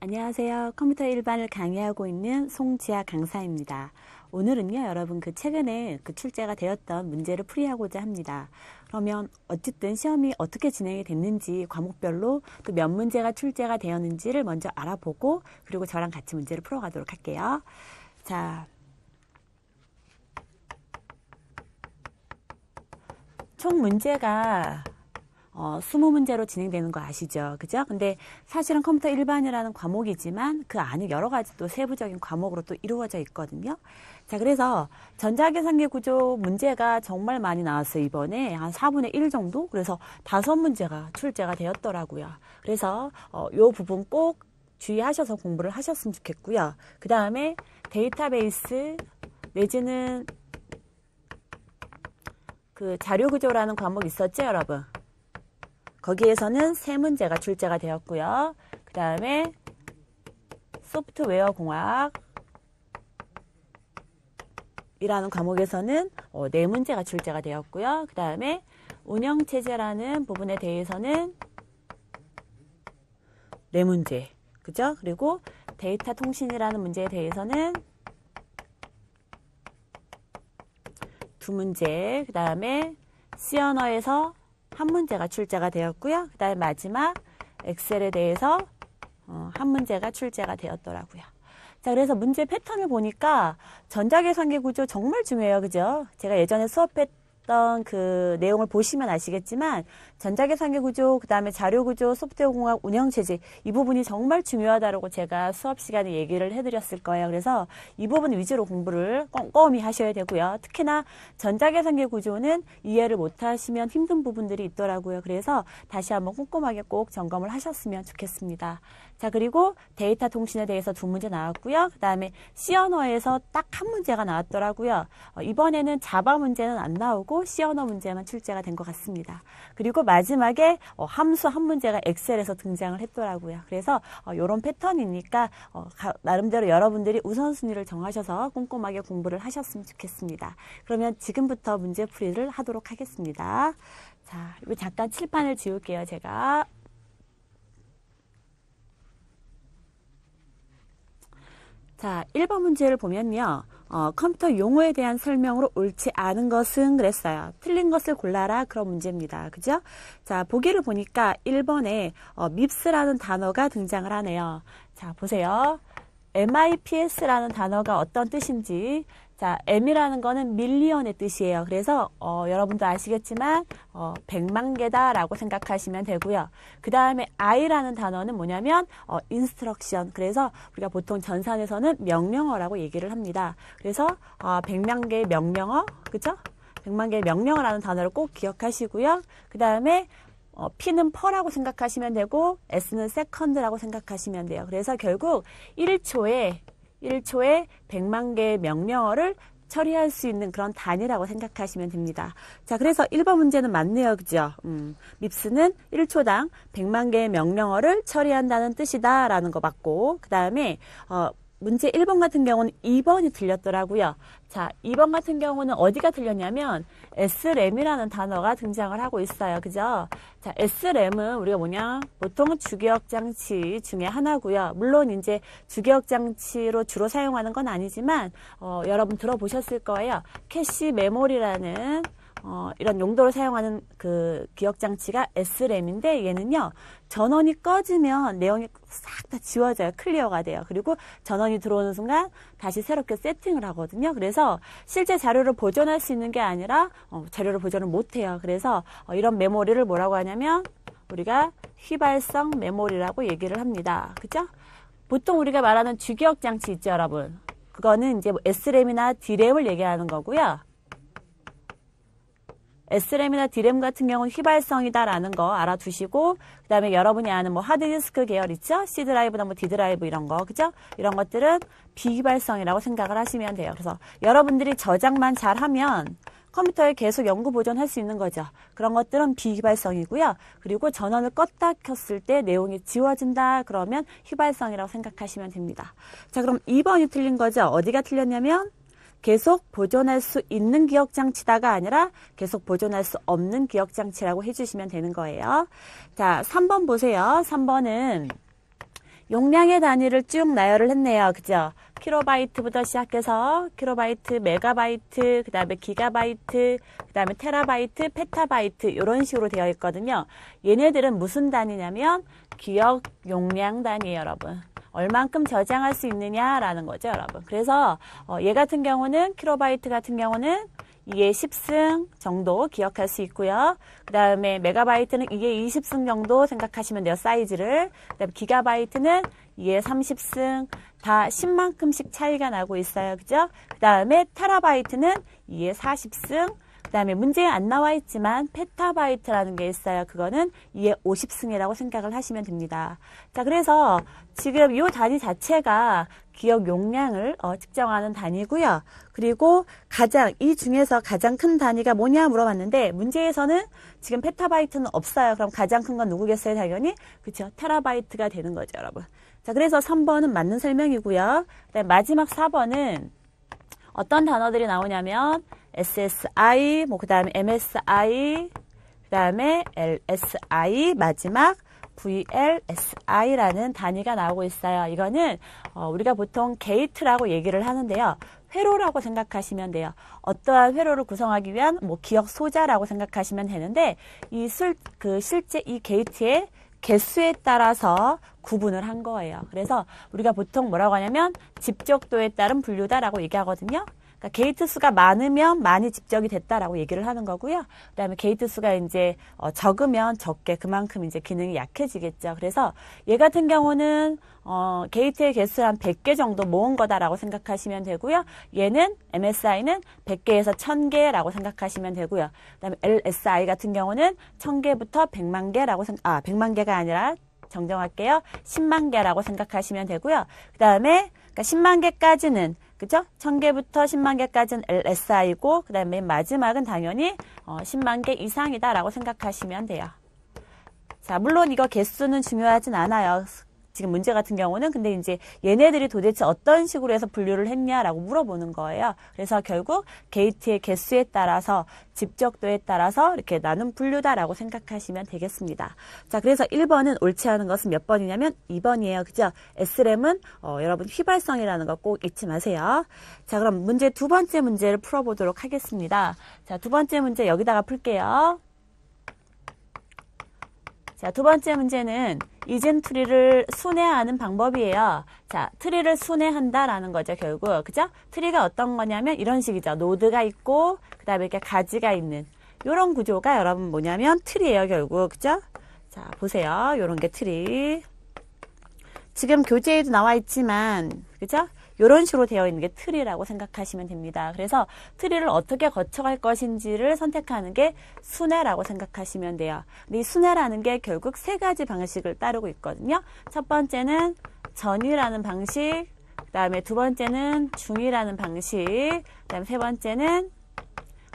안녕하세요. 컴퓨터 일반을 강의하고 있는 송지아 강사입니다. 오늘은요, 여러분 최근에 출제가 되었던 문제를 풀이하고자 합니다. 그러면 어쨌든 시험이 어떻게 진행이 됐는지 과목별로 또 몇 문제가 출제가 되었는지를 먼저 알아보고 그리고 저랑 같이 문제를 풀어가도록 할게요. 자, 총 문제가 20문제로 진행되는 거 아시죠? 그죠? 근데 사실은 컴퓨터 일반이라는 과목이지만 그 안에 여러 가지 또 세부적인 과목으로 또 이루어져 있거든요. 자, 그래서 전자계산기 구조 문제가 정말 많이 나왔어요. 이번에 한 4분의 1 정도? 그래서 5문제가 출제가 되었더라고요. 그래서 요 부분 꼭 주의하셔서 공부를 하셨으면 좋겠고요. 그 다음에 데이터베이스 내지는 그 자료구조라는 과목이 있었죠, 여러분? 거기에서는 3문제가 출제가 되었고요. 그 다음에 소프트웨어 공학 이라는 과목에서는 4문제가 출제가 되었고요. 그 다음에 운영체제라는 부분에 대해서는 4문제. 그죠? 그리고 데이터 통신이라는 문제에 대해서는 2문제. 그 다음에 C 언어에서 1문제가 출제가 되었고요. 그 다음에 마지막 엑셀에 대해서 1문제가 출제가 되었더라고요. 자, 그래서 문제 패턴을 보니까 전자계산기 구조 정말 중요해요. 그죠? 제가 예전에 수업했던 그 내용을 보시면 아시겠지만 전자계산기 구조, 그 다음에 자료구조, 소프트웨어 공학, 운영체제 이 부분이 정말 중요하다고 제가 수업 시간에 얘기를 해드렸을 거예요. 그래서 이 부분 위주로 공부를 꼼꼼히 하셔야 되고요. 특히나 전자계산기 구조는 이해를 못하시면 힘든 부분들이 있더라고요. 그래서 다시 한번 꼼꼼하게 꼭 점검을 하셨으면 좋겠습니다. 자, 그리고 데이터 통신에 대해서 2문제 나왔고요. 그 다음에 C 언어에서 딱 1문제가 나왔더라고요. 이번에는 자바 문제는 안 나오고 C 언어 문제만 출제가 된 것 같습니다. 그리고 마지막에 함수 1문제가 엑셀에서 등장을 했더라고요. 그래서 이런 패턴이니까 나름대로 여러분들이 우선순위를 정하셔서 꼼꼼하게 공부를 하셨으면 좋겠습니다. 그러면 지금부터 문제풀이를 하도록 하겠습니다. 자, 이거 잠깐 칠판을 지울게요, 제가. 자, 1번 문제를 보면요. 컴퓨터 용어에 대한 설명으로 옳지 않은 것은 그랬어요. 틀린 것을 골라라 그런 문제입니다. 그죠? 자, 보기를 보니까 1번에 MIPS라는 단어가 등장을 하네요. 자, 보세요. MIPS라는 단어가 어떤 뜻인지. 자, M이라는 거는 밀리언의 뜻이에요. 그래서 여러분도 아시겠지만 100만 개다라고 생각하시면 되고요. 그 다음에 I라는 단어는 뭐냐면 instruction. 그래서 우리가 보통 전산에서는 명령어라고 얘기를 합니다. 그래서 100만 개의 명령어, 그죠? 100만 개의 명령어라는 단어를 꼭 기억하시고요. 그 다음에 P는 per라고 생각하시면 되고 S는 second라고 생각하시면 돼요. 그래서 결국 1초에 100만 개의 명령어를 처리할 수 있는 그런 단위라고 생각하시면 됩니다. 자, 그래서 1번 문제는 맞네요. 그죠? MIPS는 1초당 100만 개의 명령어를 처리한다는 뜻이다 라는 거 맞고, 그 다음에 문제 1번 같은 경우는 2번이 틀렸더라고요. 자, 2번 같은 경우는 어디가 틀렸냐면 SRAM이라는 단어가 등장을 하고 있어요. 그죠? 자, SRAM은 우리가 뭐냐? 보통 주기억 장치 중에 하나고요. 물론 이제 주기억 장치로 주로 사용하는 건 아니지만 여러분 들어보셨을 거예요. 캐시 메모리라는 이런 용도로 사용하는 그 기억 장치가 SRAM인데 얘는요. 전원이 꺼지면 내용이 싹 다 지워져요. 클리어가 돼요. 그리고 전원이 들어오는 순간 다시 새롭게 세팅을 하거든요. 그래서 실제 자료를 보존할 수 있는 게 아니라 자료를 보존을 못해요. 그래서 이런 메모리를 뭐라고 하냐면 우리가 휘발성 메모리라고 얘기를 합니다. 그죠? 보통 우리가 말하는 주기억 장치 있죠, 여러분. 그거는 이제 SRAM이나 DRAM을 얘기하는 거고요. SRAM이나 DRAM 같은 경우는 휘발성이다라는 거 알아두시고, 그 다음에 여러분이 아는 뭐 하드디스크 계열 있죠? C 드라이브나 뭐 D 드라이브 이런 거, 그죠? 이런 것들은 비휘발성이라고 생각을 하시면 돼요. 그래서 여러분들이 저장만 잘하면 컴퓨터에 계속 연구 보존할 수 있는 거죠. 그런 것들은 비휘발성이고요. 그리고 전원을 껐다 켰을 때 내용이 지워진다 그러면 휘발성이라고 생각하시면 됩니다. 자, 그럼 2번이 틀린 거죠. 어디가 틀렸냐면 계속 보존할 수 있는 기억장치다가 아니라 계속 보존할 수 없는 기억장치라고 해주시면 되는 거예요. 자, 3번 보세요. 3번은 용량의 단위를 쭉 나열을 했네요. 그죠? 킬로바이트부터 시작해서 킬로바이트, 메가바이트, 그 다음에 기가바이트, 그 다음에 테라바이트, 페타바이트 이런 식으로 되어 있거든요. 얘네들은 무슨 단위냐면 기억 용량 단위예요, 여러분. 얼만큼 저장할 수 있느냐라는 거죠, 여러분. 그래서 얘 같은 경우는 킬로바이트 같은 경우는 이게 10승 정도 기억할 수 있고요. 그 다음에 메가바이트는 이게 20승 정도 생각하시면 돼요. 사이즈를. 그 다음에 기가바이트는 이게 30승 다 10만큼씩 차이가 나고 있어요. 그죠? 그 다음에 테라바이트는 이게 40승. 그 다음에 문제에 안 나와 있지만 페타바이트라는 게 있어요. 그거는 이게 50승이라고 생각을 하시면 됩니다. 자, 그래서 지금 이 단위 자체가 기억 용량을 측정하는 단위고요. 그리고 이 중에서 가장 큰 단위가 뭐냐 물어봤는데 문제에서는 지금 페타바이트는 없어요. 그럼 가장 큰 건 누구겠어요? 당연히 그렇죠. 테라바이트가 되는 거죠, 여러분. 자, 그래서 3번은 맞는 설명이고요. 그다음에 마지막 4번은 어떤 단어들이 나오냐면 SSI, 그 다음에 MSI, 그 다음에 LSI, 마지막 VLSI라는 단위가 나오고 있어요. 이거는 우리가 보통 게이트라고 얘기를 하는데요. 회로라고 생각하시면 돼요. 어떠한 회로를 구성하기 위한 기억 소자라고 생각하시면 되는데 실제 이 게이트의 개수에 따라서 구분을 한 거예요. 그래서 우리가 보통 뭐라고 하냐면 집적도에 따른 분류다라고 얘기하거든요. 그러니까 게이트 수가 많으면 많이 집적이 됐다라고 얘기를 하는 거고요. 그다음에 게이트 수가 이제 적으면 적게 그만큼 이제 기능이 약해지겠죠. 그래서 얘 같은 경우는 게이트의 개수 한 100개 정도 모은 거다라고 생각하시면 되고요. 얘는 MSI는 100개에서 1000개라고 생각하시면 되고요. 그다음에 LSI 같은 경우는 1000개부터 100만 개라고 100만 개가 아니라 정정할게요. 10만 개라고 생각하시면 되고요. 그다음에 그러니까 10만 개까지는 그죠? 1000개부터 10만 개까지는 LSI고 그 다음에 마지막은 당연히 10만 개 이상이다라고 생각하시면 돼요. 자, 물론 이거 개수는 중요하진 않아요. 지금 문제 같은 경우는 근데 이제 얘네들이 도대체 어떤 식으로 해서 분류를 했냐라고 물어보는 거예요. 그래서 결국 게이트의 개수에 따라서 집적도에 따라서 이렇게 나눈 분류다라고 생각하시면 되겠습니다. 자, 그래서 1번은 옳지 않은 것은 몇 번이냐면 2번이에요. 그죠? SRAM은 여러분 휘발성이라는 거 꼭 잊지 마세요. 자, 그럼 두 번째 문제를 풀어보도록 하겠습니다. 자, 두 번째 문제 여기다가 풀게요. 자, 두 번째 문제는 이젠 트리를 순회하는 방법이에요. 자, 트리를 순회한다라는 거죠, 결국. 그죠? 트리가 어떤 거냐면 이런 식이죠. 노드가 있고, 그 다음에 이렇게 가지가 있는. 요런 구조가 여러분 뭐냐면 트리예요, 결국. 그죠? 자, 보세요. 요런 게 트리. 지금 교재에도 나와 있지만, 그죠? 이런 식으로 되어 있는 게 트리라고 생각하시면 됩니다. 그래서 트리를 어떻게 거쳐갈 것인지를 선택하는 게 순회라고 생각하시면 돼요. 근데 이 순회라는 게 결국 세 가지 방식을 따르고 있거든요. 첫 번째는 전이라는 방식, 그 다음에 두 번째는 중이라는 방식, 그 다음에 세 번째는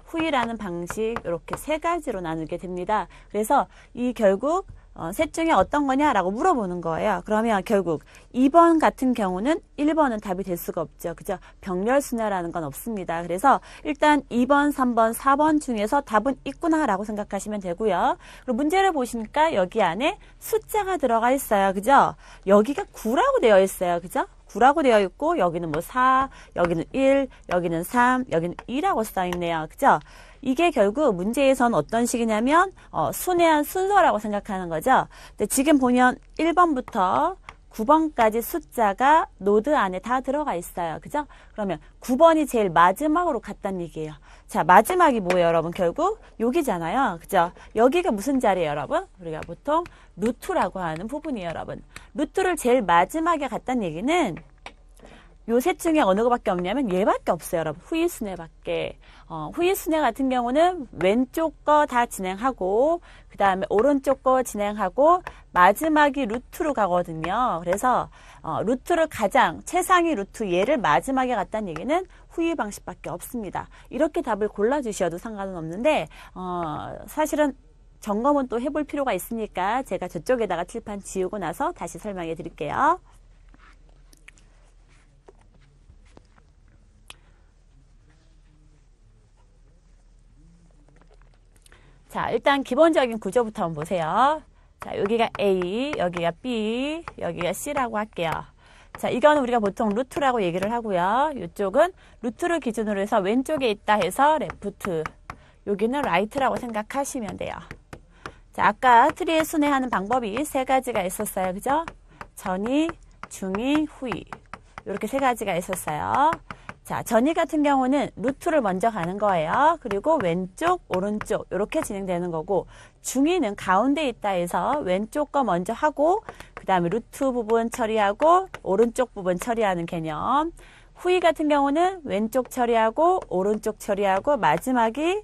후이라는 방식, 이렇게 세 가지로 나누게 됩니다. 그래서 이 결국 셋 중에 어떤 거냐라고 물어보는 거예요. 그러면 결국 2번 같은 경우는 1번은 답이 될 수가 없죠. 그죠? 병렬순회라는 건 없습니다. 그래서 일단 2번, 3번, 4번 중에서 답은 있구나라고 생각하시면 되고요. 그리고 문제를 보시니까 여기 안에 숫자가 들어가 있어요. 그죠? 여기가 9라고 되어 있어요. 그죠? 9라고 되어 있고 여기는 4, 여기는 1, 여기는 3, 여기는 2라고 써 있네요. 그죠? 이게 결국 문제에서는 어떤 식이냐면 순회한 순서라고 생각하는 거죠. 근데 지금 보면 1번부터 9번까지 숫자가 노드 안에 다 들어가 있어요. 그죠? 그러면 9번이 제일 마지막으로 갔다는 얘기예요. 자, 마지막이 뭐예요, 여러분? 결국 여기잖아요. 그죠? 여기가 무슨 자리예요, 여러분? 우리가 보통 루트라고 하는 부분이에요, 여러분. 루트를 제일 마지막에 갔다는 얘기는 요 셋 중에 어느 거밖에 없냐면 얘밖에 없어요, 여러분. 후이순회밖에. 후이순회 같은 경우는 왼쪽 거 다 진행하고 그 다음에 오른쪽 거 진행하고 마지막이 루트로 가거든요. 그래서 루트를 최상위 루트 얘를 마지막에 갔다는 얘기는 후이 방식밖에 없습니다. 이렇게 답을 골라주셔도 상관은 없는데 사실은 점검은 또 해볼 필요가 있으니까 제가 저쪽에다가 칠판 지우고 나서 다시 설명해 드릴게요. 자, 일단 기본적인 구조부터 한번 보세요. 자, 여기가 A, 여기가 B, 여기가 C라고 할게요. 자, 이거는 우리가 보통 루트라고 얘기를 하고요. 이쪽은 루트를 기준으로 해서 왼쪽에 있다 해서 레프트, 여기는 라이트라고 생각하시면 돼요. 자, 아까 트리에 순회하는 방법이 세 가지가 있었어요. 그죠? 전이, 중이, 후이. 이렇게 세 가지가 있었어요. 자, 전이 같은 경우는 루트를 먼저 가는 거예요. 그리고 왼쪽, 오른쪽 이렇게 진행되는 거고, 중이는 가운데 있다 해서 왼쪽 거 먼저 하고 그 다음에 루트 부분 처리하고 오른쪽 부분 처리하는 개념. 후이 같은 경우는 왼쪽 처리하고 오른쪽 처리하고 마지막이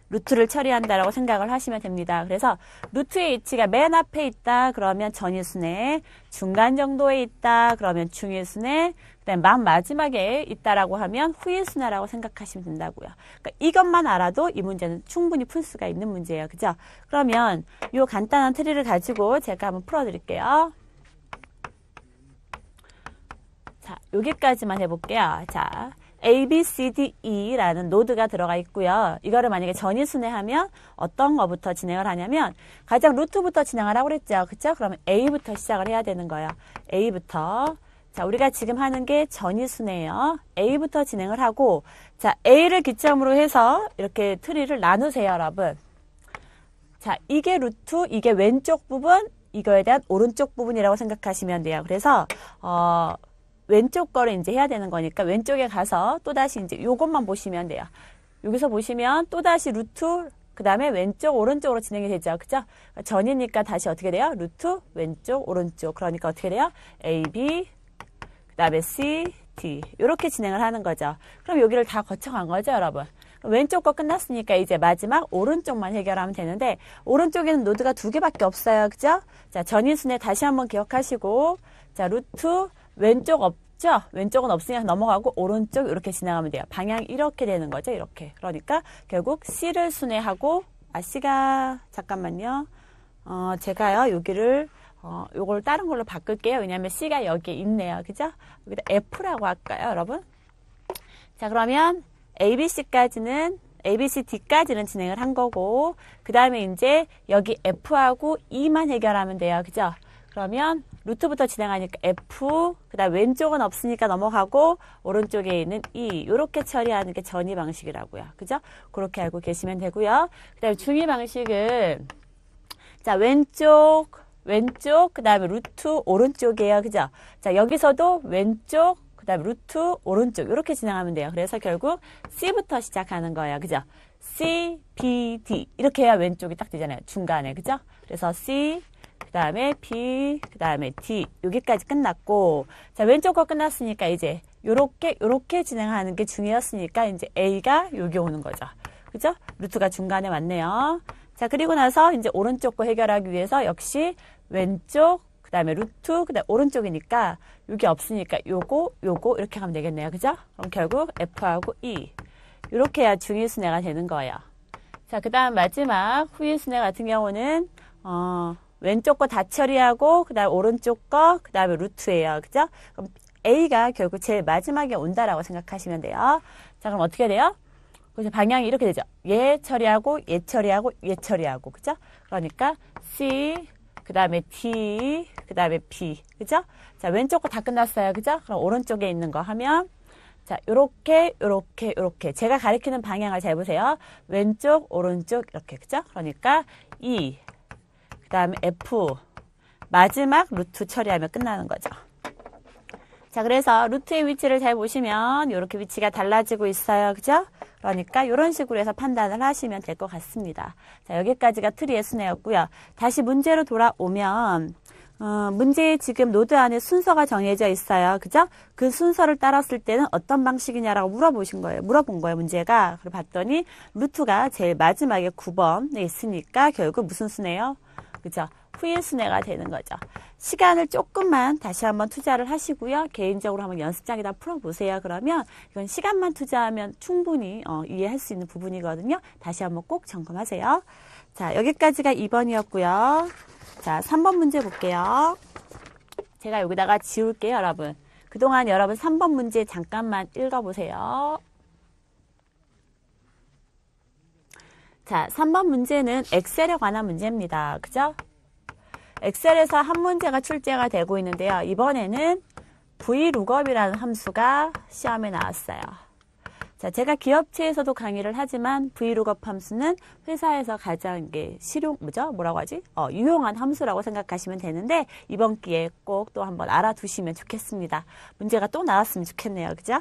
루트를 처리한다라고 생각을 하시면 됩니다. 그래서 루트의 위치가 맨 앞에 있다 그러면 전이순회, 중간 정도에 있다 그러면 중이순회, 그다음에 맨 마지막에 있다라고 하면 후이순회라고 생각하시면 된다고요. 그러니까 이것만 알아도 이 문제는 충분히 풀 수가 있는 문제예요. 그죠? 그러면 이 간단한 트리를 가지고 제가 한번 풀어드릴게요. 자, 여기까지만 해볼게요. 자, A, B, C, D, E라는 노드가 들어가 있고요. 이거를 만약에 전이순회하면 어떤 거부터 진행을 하냐면 가장 루트부터 진행을 하고 그랬죠. 그쵸? 그러면 A부터 시작을 해야 되는 거예요. A부터. 자, 우리가 지금 하는 게 전이순회예요. A부터 진행을 하고, 자, A를 기점으로 해서 이렇게 트리를 나누세요, 여러분. 자, 이게 루트, 이게 왼쪽 부분, 이거에 대한 오른쪽 부분이라고 생각하시면 돼요. 그래서 왼쪽 거를 이제 해야 되는 거니까 왼쪽에 가서 또다시 이제 요것만 보시면 돼요. 여기서 보시면 또다시 루트, 그 다음에 왼쪽, 오른쪽으로 진행이 되죠. 그죠? 전이니까 다시 어떻게 돼요? 루트, 왼쪽, 오른쪽. 그러니까 어떻게 돼요? A, B, 그 다음에 C, D. 이렇게 진행을 하는 거죠. 그럼 여기를 다 거쳐간 거죠, 여러분? 왼쪽 거 끝났으니까 이제 마지막 오른쪽만 해결하면 되는데 오른쪽에는 노드가 두 개밖에 없어요. 그죠? 자, 전이순회 다시 한번 기억하시고, 자, 루트, 왼쪽 없죠? 왼쪽은 없으니까 넘어가고 오른쪽 이렇게 지나가면 돼요. 방향이 이렇게 되는 거죠. 이렇게. 그러니까 결국 C를 순회하고 C가 잠깐만요. 제가요 여기를 요걸 다른 걸로 바꿀게요. 왜냐하면 C가 여기에 있네요. 그죠? 여기다 F라고 할까요, 여러분? 자, 그러면 ABC까지는 ABCD까지는 진행을 한 거고 그 다음에 이제 여기 F하고 E만 해결하면 돼요. 그죠? 그러면 루트부터 진행하니까 F, 그 다음 왼쪽은 없으니까 넘어가고 오른쪽에 있는 E 이렇게 처리하는 게 전이 방식이라고요. 그죠? 그렇게 알고 계시면 되고요. 그 다음에 중위 방식은 자, 왼쪽, 그 다음에 루트 오른쪽이에요. 그죠? 자, 여기서도 왼쪽, 그 다음에 루트 오른쪽 이렇게 진행하면 돼요. 그래서 결국 C부터 시작하는 거예요. 그죠? C, B, D 이렇게 해야 왼쪽이 딱 되잖아요. 중간에. 그죠? 그래서 C, 그 다음에 B, 그 다음에 D 여기까지 끝났고 자 왼쪽 거 끝났으니까 이제 요렇게 진행하는 게 중이었으니까 이제 A가 여기 오는 거죠. 그죠? 루트가 중간에 왔네요. 자 그리고 나서 이제 오른쪽 거 해결하기 위해서 역시 왼쪽 그 다음에 루트 그 다음에 오른쪽이니까 여기 없으니까 요거 이렇게 하면 되겠네요. 그죠? 그럼 결국 F하고 E 이렇게 해야 중위순회가 되는 거예요. 자 그 다음 마지막 후위순회 같은 경우는 왼쪽 거 다 처리하고 그 다음에 오른쪽 거 그 다음에 루트예요. 그죠? 그럼 A가 결국 제일 마지막에 온다라고 생각하시면 돼요. 자 그럼 어떻게 돼요? 그래서 방향이 이렇게 되죠. 얘 처리하고 얘 처리하고 얘 처리하고 그죠? 그러니까 C 그 다음에 D 그 다음에 B 그죠? 자 왼쪽 거 다 끝났어요. 그죠? 그럼 오른쪽에 있는 거 하면 자 요렇게 제가 가리키는 방향을 잘 보세요. 왼쪽 오른쪽 이렇게 그죠? 그러니까 E 그 다음에 F 마지막 루트 처리하면 끝나는 거죠. 자 그래서 루트의 위치를 잘 보시면 이렇게 위치가 달라지고 있어요. 그죠? 그러니까 이런 식으로 해서 판단을 하시면 될 것 같습니다. 자 여기까지가 트리의 순회였고요. 다시 문제로 돌아오면 문제에 지금 노드 안에 순서가 정해져 있어요. 그죠? 그 순서를 따랐을 때는 어떤 방식이냐라고 물어본 거예요, 문제가. 그리고 봤더니 루트가 제일 마지막에 9번에 있으니까 결국 무슨 순회요? 그죠? 후일 순회가 되는 거죠. 시간을 조금만 다시 한번 투자를 하시고요. 개인적으로 한번 연습장에다 풀어보세요. 그러면 이건 시간만 투자하면 충분히 이해할 수 있는 부분이거든요. 다시 한번 꼭 점검하세요. 자, 여기까지가 2번이었고요. 자, 3번 문제 볼게요. 제가 여기다가 지울게요, 여러분. 그동안 여러분 3번 문제 잠깐만 읽어보세요. 자, 3번 문제는 엑셀에 관한 문제입니다. 그죠? 엑셀에서 한 문제가 출제가 되고 있는데요. 이번에는 VLOOKUP이라는 함수가 시험에 나왔어요. 자, 제가 기업체에서도 강의를 하지만 VLOOKUP 함수는 회사에서 가장 유용한 함수라고 생각하시면 되는데 이번 기회에 꼭 또 한번 알아두시면 좋겠습니다. 문제가 또 나왔으면 좋겠네요. 그죠?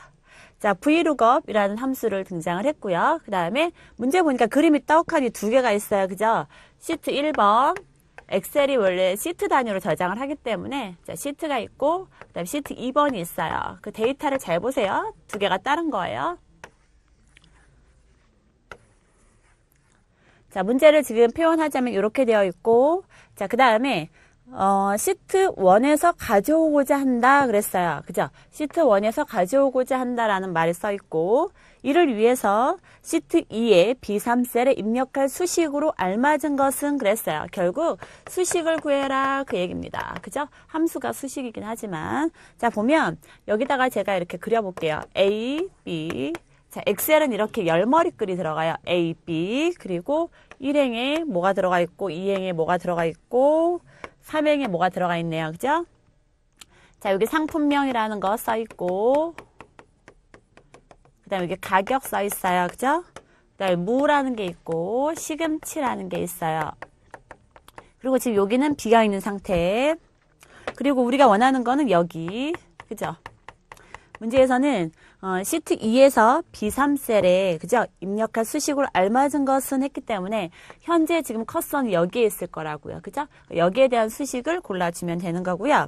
자, VLOOKUP이라는 함수를 등장을 했고요. 그 다음에 문제 보니까 그림이 떡하니 두 개가 있어요. 그죠? 시트 1번. 엑셀이 원래 시트 단위로 저장을 하기 때문에 자, 시트가 있고 그 다음에 시트 2번이 있어요. 그 데이터를 잘 보세요. 두 개가 다른 거예요. 자, 문제를 지금 표현하자면 이렇게 되어 있고 자, 그 다음에 시트 1에서 가져오고자 한다 그랬어요. 그죠? 시트 1에서 가져오고자 한다라는 말이 써 있고 이를 위해서 시트 2의 B3셀에 입력할 수식으로 알맞은 것은 그랬어요. 결국 수식을 구해라 그 얘기입니다. 그죠? 함수가 수식이긴 하지만 자, 보면 여기다가 제가 이렇게 그려볼게요. A, B 자, 엑셀은 이렇게 열머리글이 들어가요. A, B 그리고 1행에 뭐가 들어가 있고 2행에 뭐가 들어가 있고 3행에 뭐가 들어가 있네요. 그죠? 자, 여기 상품명이라는 거 써 있고 그 다음에 여기 가격 써 있어요. 그죠? 그 다음에 무라는 게 있고 시금치라는 게 있어요. 그리고 지금 여기는 비어 있는 상태. 그리고 우리가 원하는 거는 여기. 그죠? 문제에서는 시트 2에서 B3셀에 그죠? 입력할 수식으로 알맞은 것은 했기 때문에 현재 지금 커서는 여기에 있을 거라고요. 그죠? 여기에 대한 수식을 골라주면 되는 거고요.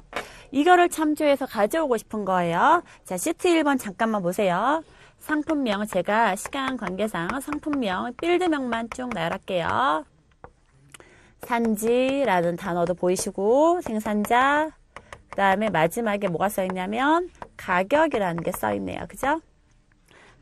이거를 참조해서 가져오고 싶은 거예요. 자, 시트 1번 잠깐만 보세요. 상품명 제가 시간 관계상 상품명 필드명만 쭉 나열할게요. 산지라는 단어도 보이시고 생산자 그 다음에 마지막에 뭐가 써있냐면 가격이라는 게 써있네요. 그죠?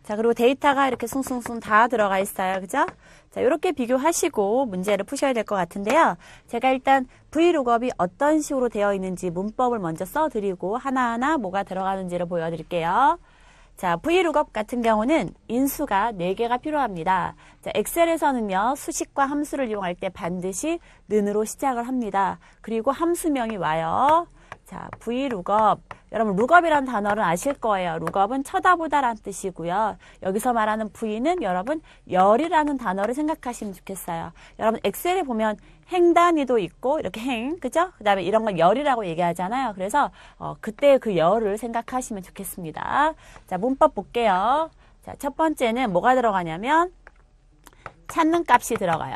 자, 그리고 데이터가 이렇게 숭숭숭 다 들어가 있어요. 그죠? 자, 이렇게 비교하시고 문제를 푸셔야 될 것 같은데요. 제가 일단 VLOOKUP이 어떤 식으로 되어 있는지 문법을 먼저 써드리고 하나하나 뭐가 들어가는지를 보여드릴게요. 자, VLOOKUP 같은 경우는 인수가 4개가 필요합니다. 자, 엑셀에서는요, 수식과 함수를 이용할 때 반드시 는으로 시작을 합니다. 그리고 함수명이 와요. 자, VLOOKUP. 여러분, lookup이라는 단어를 아실 거예요. lookup은 쳐다보다라는 뜻이고요. 여기서 말하는 V는 여러분, 열이라는 단어를 생각하시면 좋겠어요. 여러분, 엑셀에 보면 행 단위도 있고, 이렇게 행, 그죠? 그 다음에 이런 걸 열이라고 얘기하잖아요. 그래서, 그때 그 열을 생각하시면 좋겠습니다. 자, 문법 볼게요. 자, 첫 번째는 뭐가 들어가냐면, 찾는 값이 들어가요.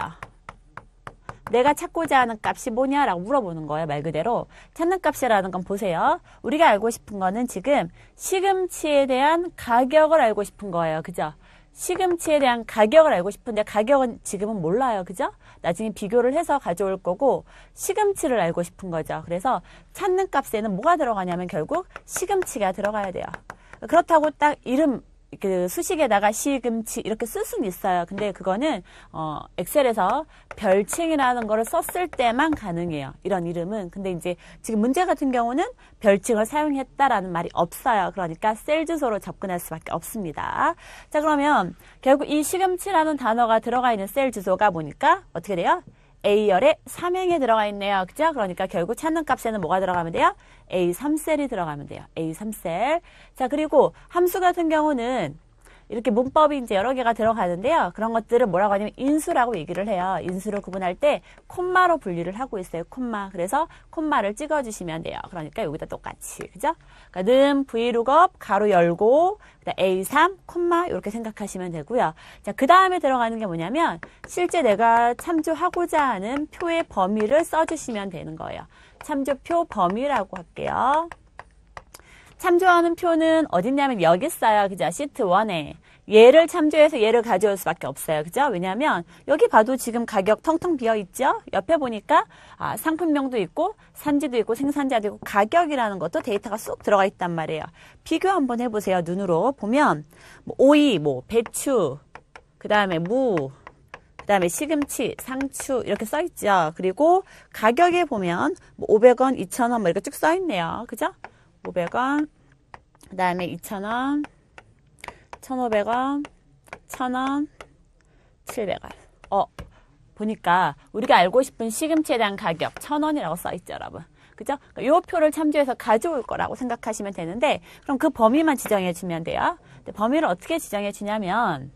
내가 찾고자 하는 값이 뭐냐라고 물어보는 거예요. 말 그대로. 찾는 값이라는 건 보세요. 우리가 알고 싶은 거는 지금 시금치에 대한 가격을 알고 싶은 거예요. 그죠? 시금치에 대한 가격을 알고 싶은데 가격은 지금은 몰라요. 그죠? 나중에 비교를 해서 가져올 거고 시금치를 알고 싶은 거죠. 그래서 찾는 값에는 뭐가 들어가냐면 결국 시금치가 들어가야 돼요. 그렇다고 딱 이름 그 수식에다가 시금치 이렇게 쓸 수는 있어요. 근데 그거는 엑셀에서 별칭이라는 거를 썼을 때만 가능해요. 이런 이름은. 근데 이제 지금 문제 같은 경우는 별칭을 사용했다라는 말이 없어요. 그러니까 셀 주소로 접근할 수밖에 없습니다. 자, 그러면 결국 이 시금치라는 단어가 들어가 있는 셀 주소가 보니까 어떻게 돼요? A열에 3행에 들어가 있네요. 그죠? 그러니까 결국 찾는 값에는 뭐가 들어가면 돼요? A3셀이 들어가면 돼요. A3셀. 자, 그리고 함수 같은 경우는 이렇게 문법이 이제 여러 개가 들어가는데요. 그런 것들을 뭐라고 하냐면 인수라고 얘기를 해요. 인수를 구분할 때 콤마로 분리를 하고 있어요. 콤마. 그래서 콤마를 찍어주시면 돼요. 그러니까 여기다 똑같이. 그죠? 그러니까 는 VLOOKUP 가로 열고 A3 콤마 이렇게 생각하시면 되고요. 자, 그 다음에 들어가는 게 뭐냐면 실제 내가 참조하고자 하는 표의 범위를 써주시면 되는 거예요. 참조표 범위라고 할게요. 참조하는 표는 어딨냐면 여기 있어요. 그죠? 시트 1에. 얘를 참조해서 얘를 가져올 수밖에 없어요. 그죠? 왜냐하면 여기 봐도 지금 가격 텅텅 비어 있죠? 옆에 보니까 상품명도 있고 산지도 있고 생산자도 있고 가격이라는 것도 데이터가 쑥 들어가 있단 말이에요. 비교 한번 해보세요. 눈으로 보면 뭐 오이, 뭐 배추, 그 다음에 무, 그 다음에 시금치, 상추 이렇게 써 있죠. 그리고 가격에 보면 뭐 500원, 2,000원 뭐 이렇게 쭉 써 있네요. 그죠? 500원, 그 다음에 2,000원, 1,500원, 1,000원, 700원. 보니까 우리가 알고 싶은 시금치에 대한 가격 1,000원이라고 써있죠, 여러분. 그죠? 요 표를 참조해서 가져올 거라고 생각하시면 되는데, 그럼 그 범위만 지정해 주면 돼요. 근데 범위를 어떻게 지정해 주냐면,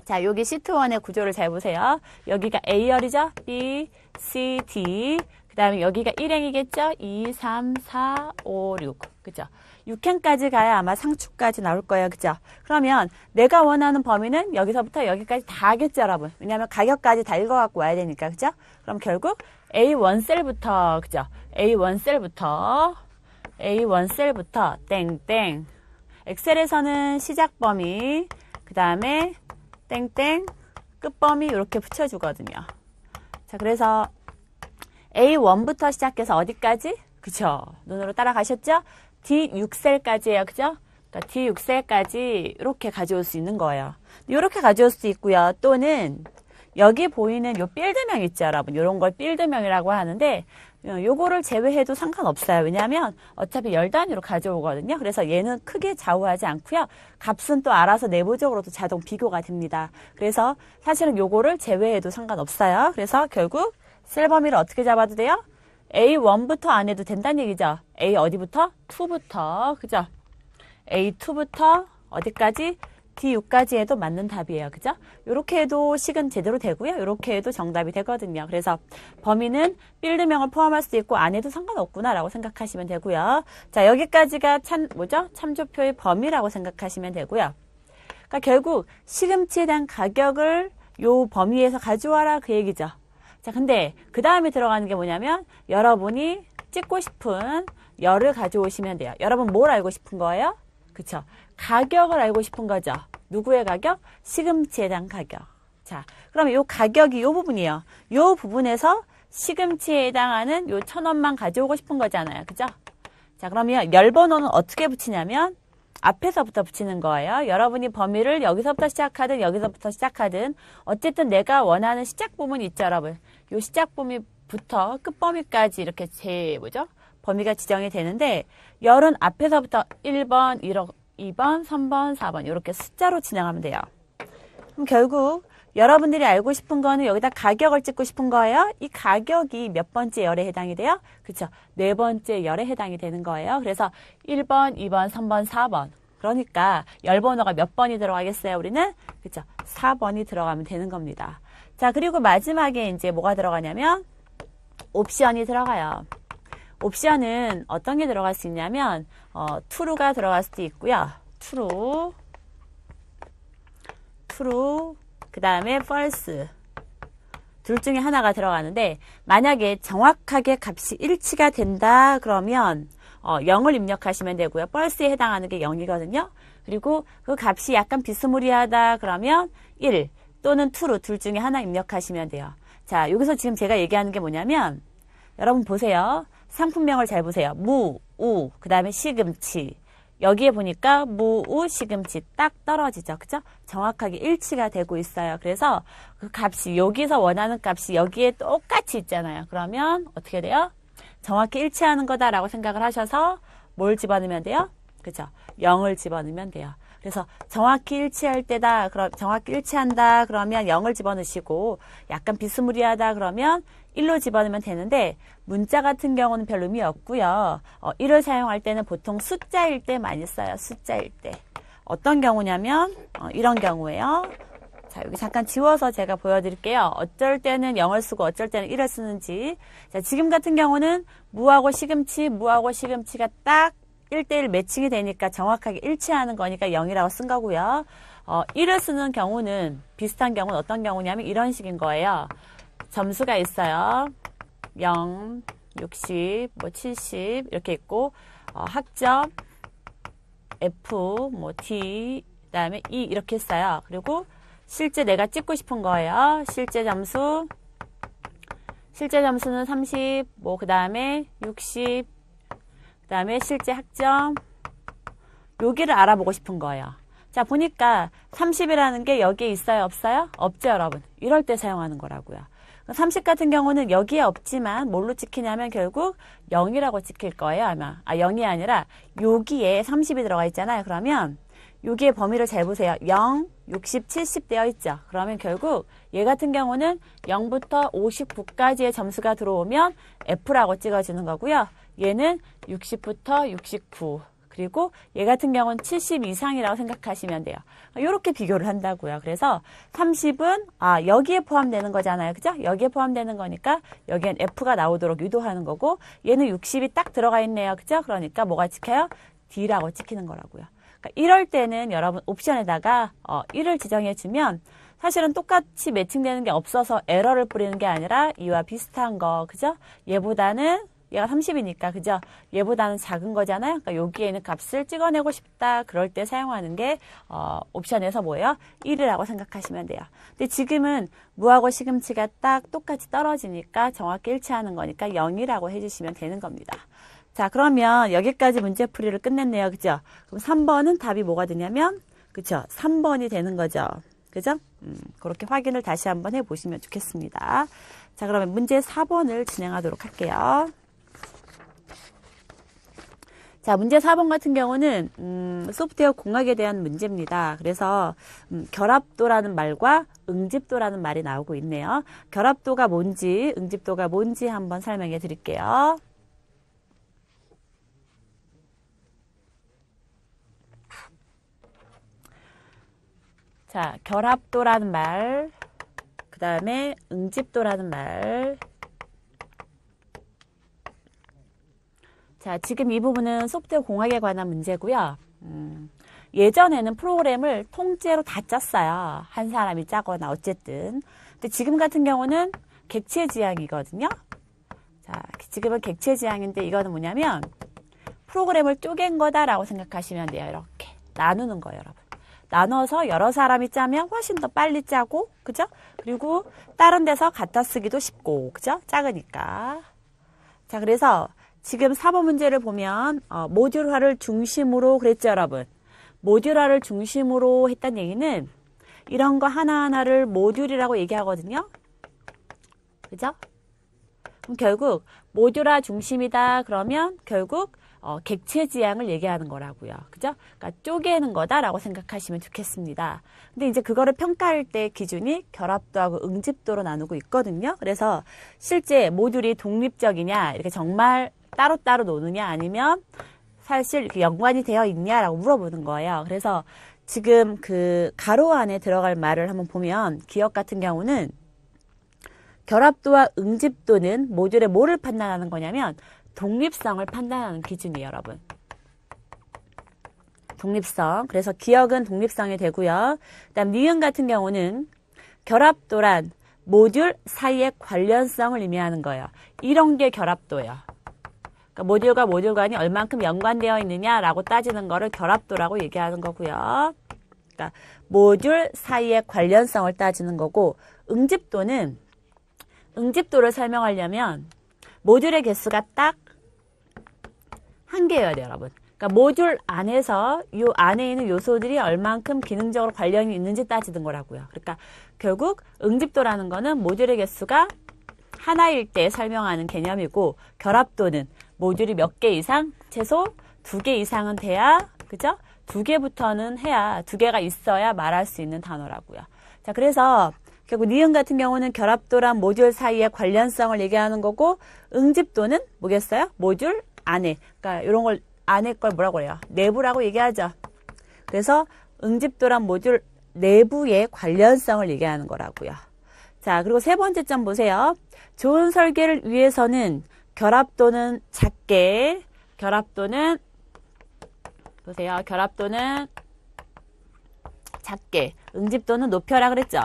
자, 여기 시트 1의 구조를 잘 보세요. 여기가 A열이죠? B, C, D. 그 다음에 여기가 1행이겠죠? 2, 3, 4, 5, 6. 그죠? 6행까지 가야 아마 상추까지 나올 거예요. 그죠? 그러면 내가 원하는 범위는 여기서부터 여기까지 다 하겠죠, 여러분? 왜냐하면 가격까지 다 읽어갖고 와야 되니까. 그죠? 그럼 결국 A1셀부터, 그죠? A1셀부터 땡땡. 엑셀에서는 시작 범위, 그 다음에 땡땡, 끝범위 이렇게 붙여주거든요. 자, 그래서 A1부터 시작해서 어디까지? 그쵸? 눈으로 따라가셨죠? D6셀까지예요. 그죠? 그러니까 D6셀까지 이렇게 가져올 수 있는 거예요. 이렇게 가져올 수 있고요. 또는 여기 보이는 요 필드명 있죠, 여러분. 요런 걸 필드명이라고 하는데 요거를 제외해도 상관없어요. 왜냐하면 어차피 열 단위로 가져오거든요. 그래서 얘는 크게 좌우하지 않고요. 값은 또 알아서 내부적으로도 자동 비교가 됩니다. 그래서 사실은 요거를 제외해도 상관없어요. 그래서 결국 셀 범위를 어떻게 잡아도 돼요? A1부터 안 해도 된다는 얘기죠. A 어디부터? 2부터. 그죠? A2부터 어디까지? D6까지 해도 맞는 답이에요. 그죠? 요렇게 해도 식은 제대로 되고요. 요렇게 해도 정답이 되거든요. 그래서 범위는 필드명을 포함할 수 있고 안 해도 상관없구나라고 생각하시면 되고요. 자, 여기까지가 참조표의 범위라고 생각하시면 되고요. 그러니까 결국 시금치에 대한 가격을 요 범위에서 가져와라 그 얘기죠. 자, 근데 그 다음에 들어가는 게 뭐냐면 여러분이 찍고 싶은 열을 가져오시면 돼요. 여러분 뭘 알고 싶은 거예요? 그쵸? 가격을 알고 싶은 거죠. 누구의 가격? 시금치에 대한 가격. 자, 그러면 요 가격이 요 부분이에요. 요 부분에서 시금치에 해당하는 요 1,000원만 가져오고 싶은 거잖아요. 그죠? 자, 그러면 열 번호는 어떻게 붙이냐면 앞에서부터 붙이는 거예요. 여러분이 범위를 여기서부터 시작하든 여기서부터 시작하든 어쨌든 내가 원하는 시작 부분이 있죠, 여러분. 요 시작 범위부터 끝 범위까지 이렇게 범위가 지정이 되는데 열은 앞에서부터 1번, 2번, 3번, 4번 이렇게 숫자로 진행하면 돼요. 그럼 결국 여러분들이 알고 싶은 거는 여기다 가격을 찍고 싶은 거예요. 이 가격이 몇 번째 열에 해당이 돼요? 그렇죠. 네 번째 열에 해당이 되는 거예요. 그래서 1번, 2번, 3번, 4번. 그러니까 열 번호가 몇 번이 들어가겠어요? 우리는 그렇죠. 4번이 들어가면 되는 겁니다. 자, 그리고 마지막에 이제 뭐가 들어가냐면 옵션이 들어가요. 옵션은 어떤 게 들어갈 수 있냐면 true가 들어갈 수도 있고요. true, 그 다음에 false 둘 중에 하나가 들어가는데 만약에 정확하게 값이 일치가 된다 그러면 0을 입력하시면 되고요. false에 해당하는 게 0이거든요. 그리고 그 값이 약간 비스무리하다 그러면 1 또는 true 둘 중에 하나 입력하시면 돼요. 자, 여기서 지금 제가 얘기하는 게 뭐냐면 여러분 보세요. 상품명을 잘 보세요. 무, 우, 그 다음에 시금치. 여기에 보니까 무, 우, 시금치 딱 떨어지죠. 그죠? 정확하게 일치가 되고 있어요. 그래서 그 값이 여기서 원하는 값이 여기에 똑같이 있잖아요. 그러면 어떻게 돼요? 정확히 일치하는 거다라고 생각을 하셔서 뭘 집어넣으면 돼요? 그죠? 0을 집어넣으면 돼요. 그래서 정확히 일치할 때다, 정확히 일치한다 그러면 0을 집어넣으시고 약간 비스무리하다 그러면 1로 집어넣으면 되는데 문자 같은 경우는 별 의미 없고요. 1을 사용할 때는 보통 숫자일 때 많이 써요. 숫자일 때. 어떤 경우냐면 이런 경우예요. 자, 여기 잠깐 지워서 제가 보여드릴게요. 어쩔 때는 0을 쓰고 어쩔 때는 1을 쓰는지. 자, 지금 같은 경우는 무하고 시금치가 딱 1대1 매칭이 되니까 정확하게 일치하는 거니까 0이라고 쓴 거고요. 1을 쓰는 경우는 비슷한 경우는 어떤 경우냐면 이런 식인 거예요. 점수가 있어요. 0, 60, 70 이렇게 있고 학점 F, D, 그다음에 E 이렇게 있어요. 그리고 실제 내가 찍고 싶은 거예요. 실제 점수는 30, 그다음에 60, 그다음에 실제 학점 여기를 알아보고 싶은 거예요. 자, 보니까 30이라는 게 여기에 있어요? 없어요? 없죠, 여러분. 이럴 때 사용하는 거라고요. 30 같은 경우는 여기에 없지만 뭘로 찍히냐면 결국 0이라고 찍힐 거예요, 아마. 0이 아니라 여기에 30이 들어가 있잖아요. 그러면 여기에 범위를 잘 보세요. 0, 60, 70 되어 있죠. 그러면 결국 얘 같은 경우는 0부터 59까지의 점수가 들어오면 F라고 찍어주는 거고요. 얘는 60부터 69. 그리고 얘 같은 경우는 70 이상이라고 생각하시면 돼요. 이렇게 비교를 한다고요. 그래서 30은 여기에 포함되는 거잖아요. 그죠? 여기에 포함되는 거니까 여기엔 F가 나오도록 유도하는 거고 얘는 60이 딱 들어가 있네요. 그죠? 그러니까 뭐가 찍혀요? D라고 찍히는 거라고요. 그러니까 이럴 때는 여러분 옵션에다가 1을 지정해주면 사실은 똑같이 매칭되는 게 없어서 에러를 뿌리는 게 아니라 이와 비슷한 거. 그죠? 얘가 30이니까, 그죠? 얘보다는 작은 거잖아요? 그러니까 여기에 있는 값을 찍어내고 싶다. 그럴 때 사용하는 게, 옵션에서 뭐예요? 1이라고 생각하시면 돼요. 근데 지금은 무하고 시금치가 딱 똑같이 떨어지니까 정확히 일치하는 거니까 0이라고 해주시면 되는 겁니다. 자, 그러면 여기까지 문제풀이를 끝냈네요. 그죠? 그럼 3번은 답이 뭐가 되냐면, 그죠? 3번이 되는 거죠. 그죠? 그렇게 확인을 다시 한번 해보시면 좋겠습니다. 자, 그러면 문제 4번을 진행하도록 할게요. 자, 문제 4번 같은 경우는 소프트웨어 공학에 대한 문제입니다. 그래서 결합도라는 말과 응집도라는 말이 나오고 있네요. 결합도가 뭔지, 응집도가 뭔지 한번 설명해 드릴게요. 자, 결합도라는 말, 그 다음에 응집도라는 말. 자, 지금 이 부분은 소프트웨어 공학에 관한 문제고요. 예전에는 프로그램을 통째로 다 짰어요. 한 사람이 짜거나 어쨌든. 근데 지금 같은 경우는 객체지향이거든요. 자, 지금은 객체지향인데 이거는 뭐냐면 프로그램을 쪼갠 거다라고 생각하시면 돼요. 이렇게 나누는 거예요, 여러분. 나눠서 여러 사람이 짜면 훨씬 더 빨리 짜고, 그죠? 그리고 다른 데서 갖다 쓰기도 쉽고, 그죠? 작으니까. 자, 그래서 지금 4번 문제를 보면 모듈화를 중심으로 그랬죠, 여러분. 모듈화를 중심으로 했단 얘기는 이런 거 하나하나를 모듈이라고 얘기하거든요. 그죠? 그럼 결국 모듈화 중심이다 그러면 결국 객체지향을 얘기하는 거라고요. 그죠? 그러니까 쪼개는 거다라고 생각하시면 좋겠습니다. 근데 이제 그거를 평가할 때 기준이 결합도하고 응집도로 나누고 있거든요. 그래서 실제 모듈이 독립적이냐, 이렇게 정말 따로따로 노느냐, 아니면 사실 이렇게 연관이 되어 있냐라고 물어보는 거예요. 그래서 지금 그 가로 안에 들어갈 말을 한번 보면 기억 같은 경우는 결합도와 응집도는 모듈의 뭐를 판단하는 거냐면 독립성을 판단하는 기준이에요, 여러분. 독립성. 그래서 기억은 독립성이 되고요. 그다음 니은 같은 경우는 결합도란 모듈 사이의 관련성을 의미하는 거예요. 이런 게 결합도예요. 그러니까 모듈과 모듈 간이 얼만큼 연관되어 있느냐라고 따지는 거를 결합도라고 얘기하는 거고요. 그러니까 모듈 사이의 관련성을 따지는 거고, 응집도는 응집도를 설명하려면 모듈의 개수가 딱 한 개여야 돼요, 여러분. 그러니까 모듈 안에서 이 안에 있는 요소들이 얼만큼 기능적으로 관련이 있는지 따지는 거라고요. 그러니까 결국 응집도라는 거는 모듈의 개수가 하나일 때 설명하는 개념이고, 결합도는 모듈이 몇 개 이상, 최소 2개 이상은 돼야, 그죠? 2개부터는 해야, 2개가 있어야 말할 수 있는 단어라고요. 자, 그래서 결국 니은 같은 경우는 결합도랑 모듈 사이의 관련성을 얘기하는 거고, 응집도는 뭐겠어요? 모듈 안에. 그러니까 이런 걸 안에 걸 뭐라고 그래요? 내부라고 얘기하죠. 그래서 응집도랑 모듈 내부의 관련성을 얘기하는 거라고요. 자, 그리고 세 번째 점 보세요. 좋은 설계를 위해서는 결합도는 작게, 결합도는 보세요. 결합도는 작게, 응집도는 높여라 그랬죠.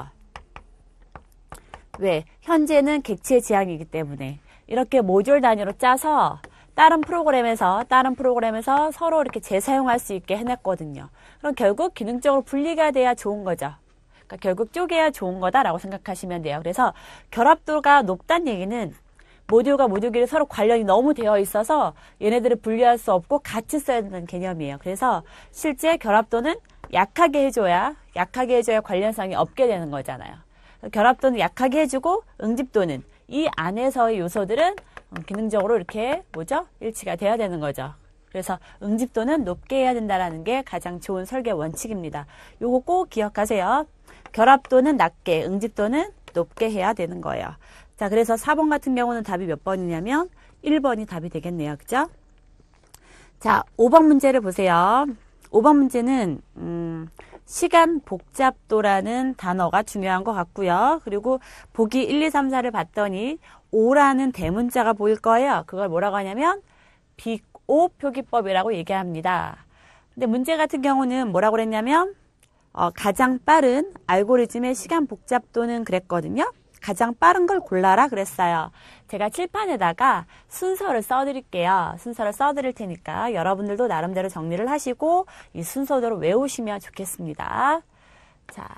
왜? 현재는 객체 지향이기 때문에 이렇게 모듈 단위로 짜서 다른 프로그램에서 서로 이렇게 재사용할 수 있게 해냈거든요. 그럼 결국 기능적으로 분리가 돼야 좋은 거죠. 그러니까 결국 쪼개야 좋은 거다라고 생각하시면 돼요. 그래서 결합도가 높다는 얘기는 모듈과 모듈끼리 서로 관련이 너무 되어 있어서 얘네들을 분리할 수 없고 같이 써야 되는 개념이에요. 그래서 실제 결합도는 약하게 해줘야 관련성이 없게 되는 거잖아요. 결합도는 약하게 해주고 응집도는 이 안에서의 요소들은 기능적으로 이렇게 뭐죠? 일치가 돼야 되는 거죠. 그래서 응집도는 높게 해야 된다라는 게 가장 좋은 설계 원칙입니다. 요거 꼭 기억하세요. 결합도는 낮게, 응집도는 높게 해야 되는 거예요. 자, 그래서 4번 같은 경우는 답이 몇 번이냐면 1번이 답이 되겠네요. 그죠? 자, 5번 문제를 보세요. 5번 문제는 시간 복잡도라는 단어가 중요한 것 같고요. 그리고 보기 1, 2, 3, 4를 봤더니 5라는 대문자가 보일 거예요. 그걸 뭐라고 하냐면 빅5 표기법이라고 얘기합니다. 근데 문제 같은 경우는 뭐라고 그랬냐면 가장 빠른 알고리즘의 시간 복잡도는 그랬거든요. 가장 빠른 걸 골라라 그랬어요. 제가 칠판에다가 순서를 써드릴게요. 순서를 써드릴 테니까 여러분들도 나름대로 정리를 하시고 이 순서대로 외우시면 좋겠습니다. 자,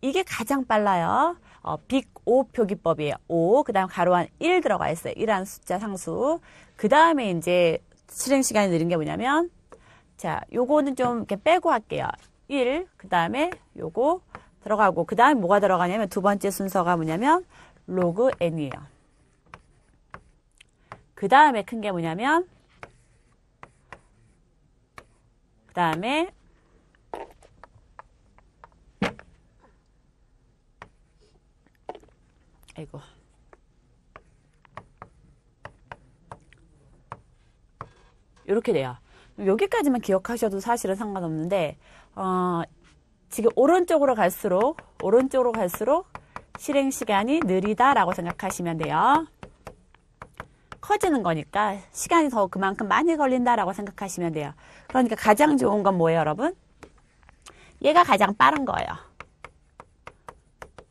이게 가장 빨라요. 빅5 표기법이에요. 5, 그 다음 가로 안 1 들어가 있어요. 1이라는 숫자 상수. 그 다음에 이제 실행 시간이 느린 게 뭐냐면, 자, 요거는 좀 이렇게 빼고 할게요. 1, 그 다음에 요거 들어가고, 그 다음에 뭐가 들어가냐면 두 번째 순서가 뭐냐면, 로그 n이에요. 그 다음에 큰 게 뭐냐면, 그 다음에, 아이고. 이렇게 돼요. 여기까지만 기억하셔도 사실은 상관없는데, 지금 오른쪽으로 갈수록 실행 시간이 느리다라고 생각하시면 돼요. 커지는 거니까 시간이 더 그만큼 많이 걸린다라고 생각하시면 돼요. 그러니까 가장 좋은 건 뭐예요, 여러분? 얘가 가장 빠른 거예요.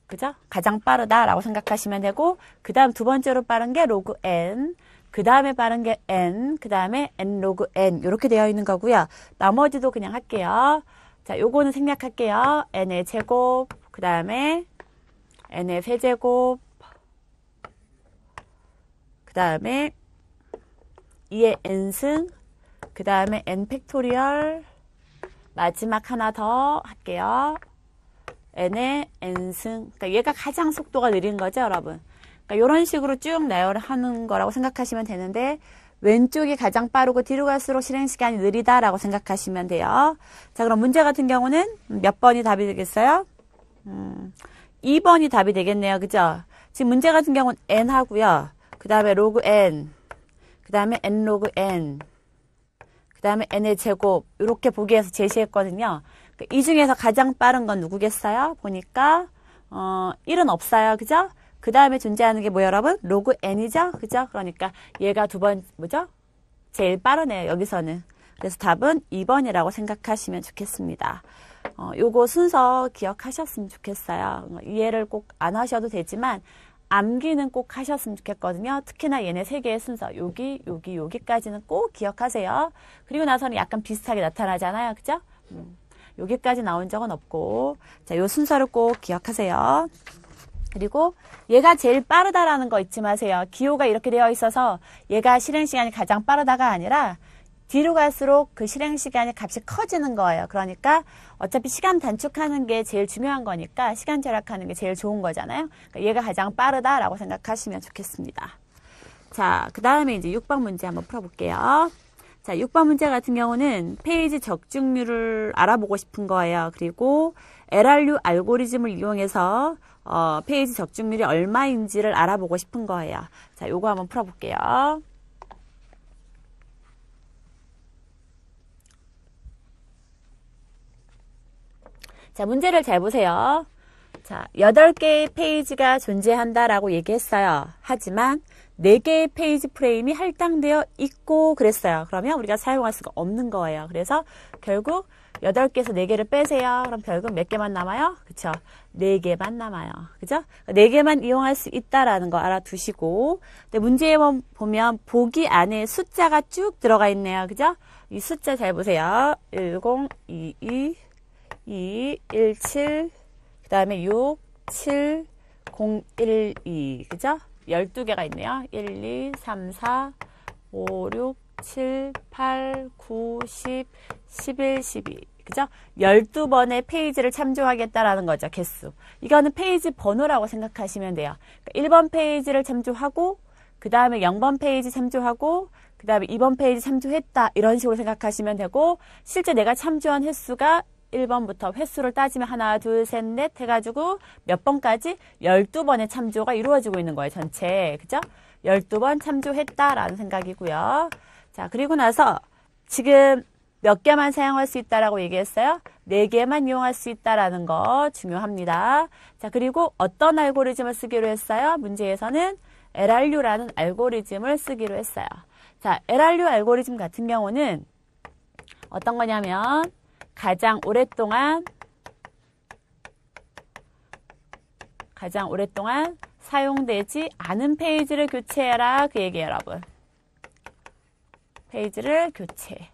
그죠? 가장 빠르다라고 생각하시면 되고, 그 다음 두 번째로 빠른 게 로그 n, 그 다음에 빠른 게 n, 그 다음에 n 로그 n 이렇게 되어 있는 거고요. 나머지도 그냥 할게요. 자, 요거는 생략할게요. n의 제곱, 그 다음에 n의 세제곱, 그 다음에 2의 n승, 그 다음에 n 팩토리얼, 마지막 하나 더 할게요. n의 n승. 그러니까 얘가 가장 속도가 느린 거죠, 여러분. 그러니까 이런 식으로 쭉 나열하는 거라고 생각하시면 되는데, 왼쪽이 가장 빠르고 뒤로 갈수록 실행 시간이 느리다라고 생각하시면 돼요. 자, 그럼 문제 같은 경우는 몇 번이 답이 되겠어요? 2번이 답이 되겠네요. 그죠? 지금 문제 같은 경우는 n 하고요. 그 다음에 로그 n, 그 다음에 n 로그 n, 그 다음에 n의 제곱 이렇게 보기에서 제시했거든요. 이 중에서 가장 빠른 건 누구겠어요? 보니까 1은 없어요. 그죠? 그 다음에 존재하는 게 뭐예요, 여러분? 로그 n이죠? 그죠? 그러니까 얘가 두 번, 뭐죠? 제일 빠르네요, 여기서는. 그래서 답은 2번이라고 생각하시면 좋겠습니다. 요거 순서 기억하셨으면 좋겠어요. 이해를 꼭 안 하셔도 되지만, 암기는 꼭 하셨으면 좋겠거든요. 특히나 얘네 세 개의 순서, 여기까지는 꼭 기억하세요. 그리고 나서는 약간 비슷하게 나타나잖아요. 그죠? 여기까지 나온 적은 없고, 자, 요 순서를 꼭 기억하세요. 그리고 얘가 제일 빠르다라는 거 잊지 마세요. 기호가 이렇게 되어 있어서 얘가 실행 시간이 가장 빠르다가 아니라 뒤로 갈수록 그 실행 시간의 값이 커지는 거예요. 그러니까 어차피 시간 단축하는 게 제일 중요한 거니까 시간 절약하는 게 제일 좋은 거잖아요. 그러니까 얘가 가장 빠르다라고 생각하시면 좋겠습니다. 자, 그 다음에 이제 6번 문제 한번 풀어볼게요. 자, 6번 문제 같은 경우는 페이지 적중률을 알아보고 싶은 거예요. 그리고 LRU 알고리즘을 이용해서 페이지 적중률이 얼마인지를 알아보고 싶은 거예요. 자, 요거 한번 풀어볼게요. 자, 문제를 잘 보세요. 자, 8개의 페이지가 존재한다라고 얘기했어요. 하지만 4개의 페이지 프레임이 할당되어 있고 그랬어요. 그러면 우리가 사용할 수가 없는 거예요. 그래서 결국 8개에서 4개를 빼세요. 그럼 결국 몇 개만 남아요? 그쵸? 4개만 남아요. 그죠? 4개만 이용할 수 있다라는 거 알아두시고. 근데 문제에 보면 보기 안에 숫자가 쭉 들어가 있네요. 그죠? 이 숫자 잘 보세요. 1022 217 그 다음에 6 7 0 1 2 그죠? 12개가 있네요. 1 2 3 4 5 6 7 8 9 10 11 12 그죠? 12번의 페이지를 참조하겠다라는 거죠. 개수. 이거는 페이지 번호라고 생각하시면 돼요. 그러니까 1번 페이지를 참조하고 그 다음에 0번 페이지 참조하고 그 다음에 2번 페이지 참조했다 이런 식으로 생각하시면 되고 실제 내가 참조한 횟수가 1번부터 횟수를 따지면 하나, 둘, 셋, 넷 해가지고 몇 번까지 12번의 참조가 이루어지고 있는 거예요. 전체. 그죠? 12번 참조했다라는 생각이고요. 자, 그리고 나서 지금 몇 개만 사용할 수 있다라고 얘기했어요? 4개만 이용할 수 있다라는 거 중요합니다. 자, 그리고 어떤 알고리즘을 쓰기로 했어요? 문제에서는 LRU라는 알고리즘을 쓰기로 했어요. 자, LRU 알고리즘 같은 경우는 어떤 거냐면 가장 오랫동안 사용되지 않은 페이지를 교체해라 그 얘기예요, 여러분. 페이지를 교체.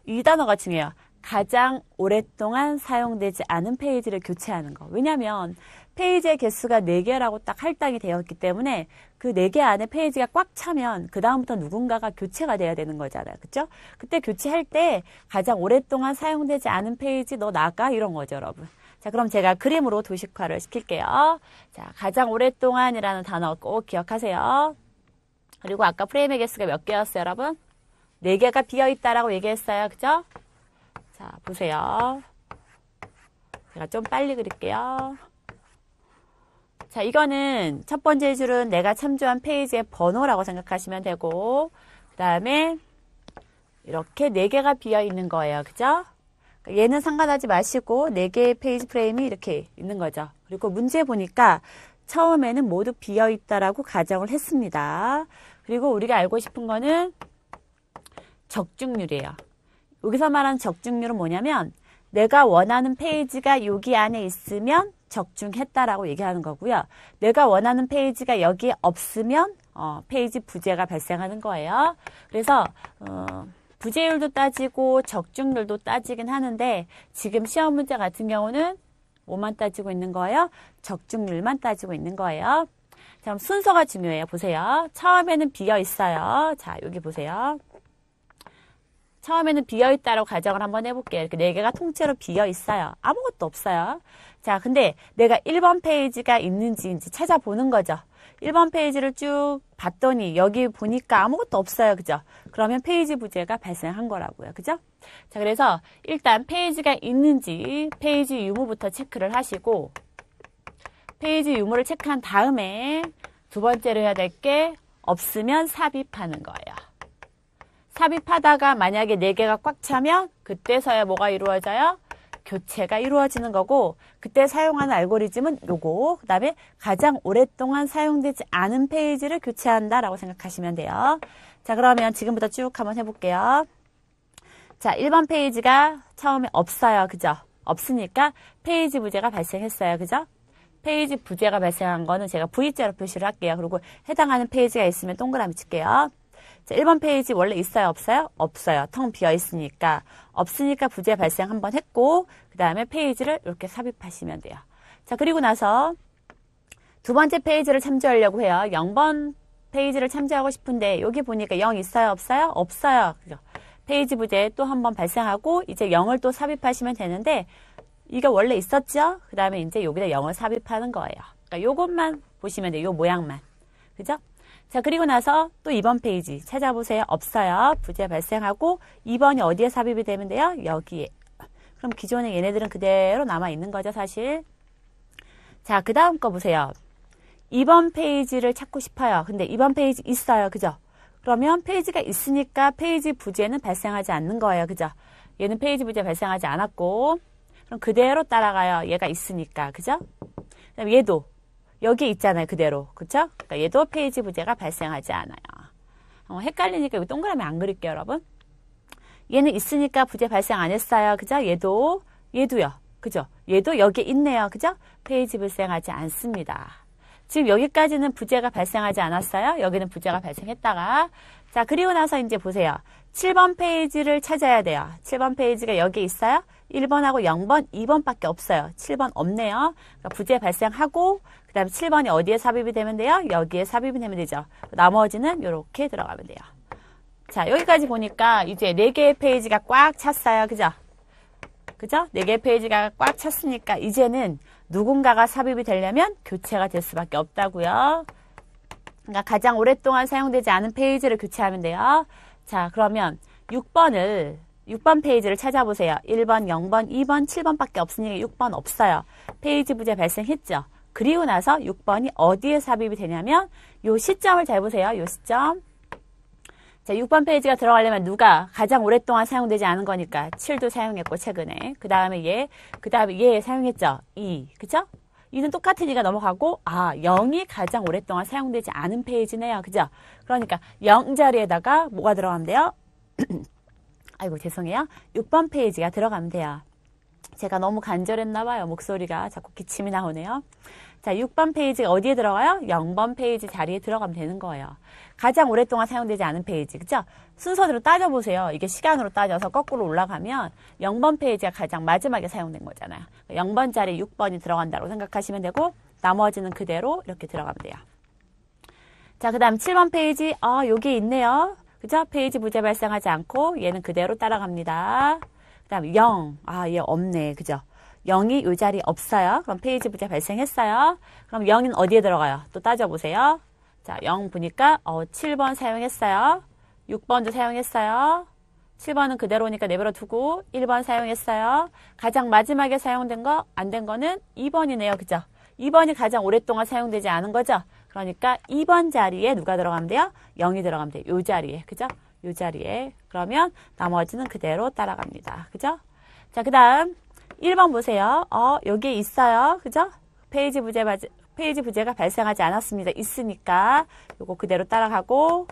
이 단어가 중요해요. 가장 오랫동안 사용되지 않은 페이지를 교체하는 거. 왜냐하면 페이지의 개수가 4개라고 딱 할당이 되었기 때문에 그 4개 안에 페이지가 꽉 차면 그 다음부터 누군가가 교체가 돼야 되는 거잖아요. 그렇죠? 그때 교체할 때 가장 오랫동안 사용되지 않은 페이지 너 나가 이런 거죠, 여러분. 자, 그럼 제가 그림으로 도식화를 시킬게요. 자, 가장 오랫동안이라는 단어 꼭 기억하세요. 그리고 아까 프레임의 개수가 몇 개였어요, 여러분? 4개가 비어있다라고 얘기했어요. 그죠? 자, 보세요. 제가 좀 빨리 그릴게요. 자, 이거는 첫 번째 줄은 내가 참조한 페이지의 번호라고 생각하시면 되고, 그 다음에 이렇게 4개가 비어있는 거예요. 그죠? 얘는 상관하지 마시고 4개의 페이지 프레임이 이렇게 있는 거죠. 그리고 문제 보니까 처음에는 모두 비어있다라고 가정을 했습니다. 그리고 우리가 알고 싶은 거는 적중률이에요. 여기서 말하는 적중률은 뭐냐면 내가 원하는 페이지가 여기 안에 있으면 적중했다라고 얘기하는 거고요. 내가 원하는 페이지가 여기에 없으면 페이지 부재가 발생하는 거예요. 그래서 부재율도 따지고 적중률도 따지긴 하는데 지금 시험 문제 같은 경우는 뭐만 따지고 있는 거예요? 적중률만 따지고 있는 거예요. 자, 그럼 순서가 중요해요. 보세요. 처음에는 비어 있어요. 자, 여기 보세요. 처음에는 비어있다라고 가정을 한번 해볼게요. 이렇게 4개가 통째로 비어있어요. 아무것도 없어요. 자, 근데 내가 1번 페이지가 있는지 찾아보는 거죠. 1번 페이지를 쭉 봤더니 여기 보니까 아무것도 없어요. 그죠? 그러면 페이지 부재가 발생한 거라고요. 그죠? 자, 그래서 일단 페이지가 있는지 페이지 유무부터 체크를 하시고 페이지 유무를 체크한 다음에 두 번째로 해야 될 게 없으면 삽입하는 거예요. 삽입하다가 만약에 4개가 꽉 차면 그때서야 뭐가 이루어져요? 교체가 이루어지는 거고 그때 사용하는 알고리즘은 요거 그 다음에 가장 오랫동안 사용되지 않은 페이지를 교체한다라고 생각하시면 돼요. 자, 그러면 지금부터 쭉 한번 해볼게요. 자, 1번 페이지가 처음에 없어요. 그죠? 없으니까 페이지 부재가 발생했어요. 그죠? 페이지 부재가 발생한 거는 제가 V자로 표시를 할게요. 그리고 해당하는 페이지가 있으면 동그라미 칠게요. 자, 1번 페이지 원래 있어요? 없어요? 없어요. 텅 비어 있으니까. 없으니까 부재 발생 한번 했고 그 다음에 페이지를 이렇게 삽입하시면 돼요. 자, 그리고 나서 두 번째 페이지를 참조하려고 해요. 0번 페이지를 참조하고 싶은데 여기 보니까 0 있어요? 없어요? 없어요. 그죠? 페이지 부재 또 한번 발생하고 이제 0을 또 삽입하시면 되는데 이거 원래 있었죠? 그 다음에 이제 여기다 0을 삽입하는 거예요. 그러니까 요것만 보시면 돼요. 요 모양만. 그죠? 자, 그리고 나서 또 2번 페이지 찾아보세요. 없어요. 부재 발생하고 2번이 어디에 삽입이 되면 돼요? 여기에. 그럼 기존에 얘네들은 그대로 남아있는 거죠, 사실. 자, 그 다음 거 보세요. 2번 페이지를 찾고 싶어요. 근데 2번 페이지 있어요. 그죠? 그러면 페이지가 있으니까 페이지 부재는 발생하지 않는 거예요. 그죠? 얘는 페이지 부재 발생하지 않았고 그럼 그대로 따라가요. 얘가 있으니까. 그죠? 그다음에 얘도 여기 있잖아요. 그대로. 그쵸? 그러니까 얘도 페이지 부재가 발생하지 않아요. 헷갈리니까 여기 동그라미 안 그릴게요, 여러분. 얘는 있으니까 부재 발생 안 했어요. 그죠? 얘도요. 그죠? 얘도 여기 있네요. 그죠? 페이지 발생하지 않습니다. 지금 여기까지는 부재가 발생하지 않았어요. 여기는 부재가 발생했다가. 자, 그리고 나서 이제 보세요. 7번 페이지를 찾아야 돼요. 7번 페이지가 여기 있어요. 1번하고 0번, 2번밖에 없어요. 7번 없네요. 그러니까 부재 발생하고 그 다음에 7번이 어디에 삽입이 되면 돼요? 여기에 삽입이 되면 되죠. 나머지는 이렇게 들어가면 돼요. 자, 여기까지 보니까 이제 4개의 페이지가 꽉 찼어요. 그죠? 그죠? 4개의 페이지가 꽉 찼으니까 이제는 누군가가 삽입이 되려면 교체가 될 수밖에 없다고요. 그러니까 가장 오랫동안 사용되지 않은 페이지를 교체하면 돼요. 자, 그러면 6번 페이지를 찾아보세요. 1번, 0번, 2번, 7번밖에 없으니까 6번 없어요. 페이지 부재 발생했죠. 그리고 나서 6번이 어디에 삽입이 되냐면 요 시점을 잘 보세요. 요 시점. 자, 6번 페이지가 들어가려면 누가 가장 오랫동안 사용되지 않은 거니까 7도 사용했고 최근에. 그 다음에 얘 사용했죠. 2. 그죠? 2는 똑같으니까 넘어가고 0이 가장 오랫동안 사용되지 않은 페이지네요. 그죠? 그러니까 0 자리에다가 뭐가 들어가면 돼요? 아이고 죄송해요. 6번 페이지가 들어가면 돼요. 제가 너무 간절했나 봐요. 목소리가 자꾸 기침이 나오네요. 자, 6번 페이지가 어디에 들어가요? 0번 페이지 자리에 들어가면 되는 거예요. 가장 오랫동안 사용되지 않은 페이지. 그죠? 순서대로 따져보세요. 이게 시간으로 따져서 거꾸로 올라가면 0번 페이지가 가장 마지막에 사용된 거잖아요. 0번 자리에 6번이 들어간다고 생각하시면 되고 나머지는 그대로 이렇게 들어가면 돼요. 자, 그 다음 7번 페이지. 여기 있네요. 그죠? 페이지 부재 발생하지 않고 얘는 그대로 따라갑니다. 그 다음 0. 얘 없네. 그죠? 0이 이 자리에 없어요. 그럼 페이지 부재 발생했어요. 그럼 0은 어디에 들어가요? 또 따져보세요. 자, 0 보니까 7번 사용했어요. 6번도 사용했어요. 7번은 그대로니까 내버려 두고 1번 사용했어요. 가장 마지막에 사용된 거, 안 된 거는 2번이네요. 그죠? 2번이 가장 오랫동안 사용되지 않은 거죠? 그러니까 2번 자리에 누가 들어가면 돼요? 0이 들어가면 돼요. 요 자리에. 그죠? 요 자리에. 그러면 나머지는 그대로 따라갑니다. 그죠? 자, 그 다음 1번 보세요. 여기에 있어요. 그죠? 페이지 부재가 발생하지 않았습니다. 있으니까 요거 그대로 따라가고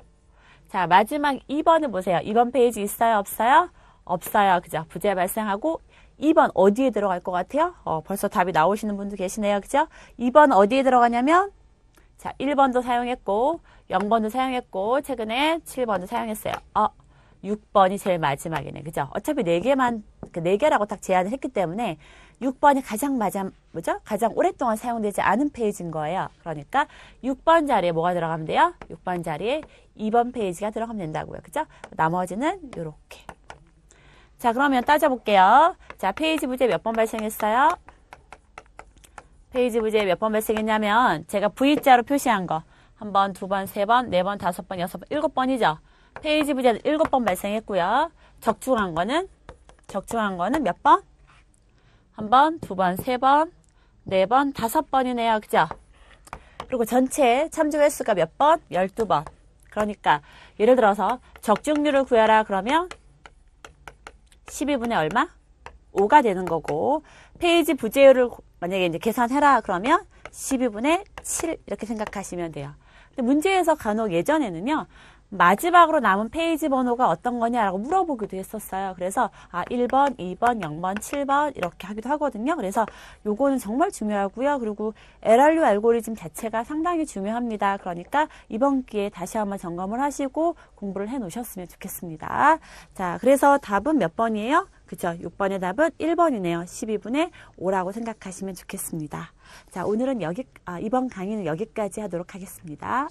자, 마지막 2번을 보세요. 2번 페이지 있어요? 없어요? 없어요. 그죠? 부재 발생하고 2번 어디에 들어갈 것 같아요? 벌써 답이 나오시는 분도 계시네요. 그죠? 2번 어디에 들어가냐면 자, 1번도 사용했고 0번도 사용했고 최근에 7번도 사용했어요. 6번이 제일 마지막이네. 그죠? 어차피 4개라고 딱 제안을 했기 때문에 6번이 가장 오랫동안 사용되지 않은 페이지인 거예요. 그러니까 6번 자리에 뭐가 들어가면 돼요? 6번 자리에 2번 페이지가 들어가면 된다고요. 그죠? 나머지는 요렇게. 자, 그러면 따져볼게요. 자, 페이지 부재 몇 번 발생했어요? 페이지 부재 몇 번 발생했냐면 제가 V자로 표시한 거. 1번, 2번, 3번, 4번, 5번, 6번, 7번이죠. 페이지 부재는 7번 발생했고요. 적중한 거는 몇 번? 1번, 2번, 3번, 4번, 5번이네요. 그죠? 그리고 전체 참조 횟수가 몇 번? 12번. 그러니까 예를 들어서 적중률을 구해라 그러면 12분의 얼마? 5가 되는 거고 페이지 부재율을 만약에 이제 계산해라 그러면 12분의 7 이렇게 생각하시면 돼요. 근데 문제에서 간혹 예전에는요. 마지막으로 남은 페이지 번호가 어떤 거냐라고 물어보기도 했었어요. 그래서 1번, 2번, 0번, 7번 이렇게 하기도 하거든요. 그래서 요거는 정말 중요하고요. 그리고 LRU 알고리즘 자체가 상당히 중요합니다. 그러니까 이번 기회에 다시 한번 점검을 하시고 공부를 해 놓으셨으면 좋겠습니다. 자, 그래서 답은 몇 번이에요? 그죠? 6번의 답은 1번이네요. 12분의 5라고 생각하시면 좋겠습니다. 자, 오늘은 이번 강의는 여기까지 하도록 하겠습니다.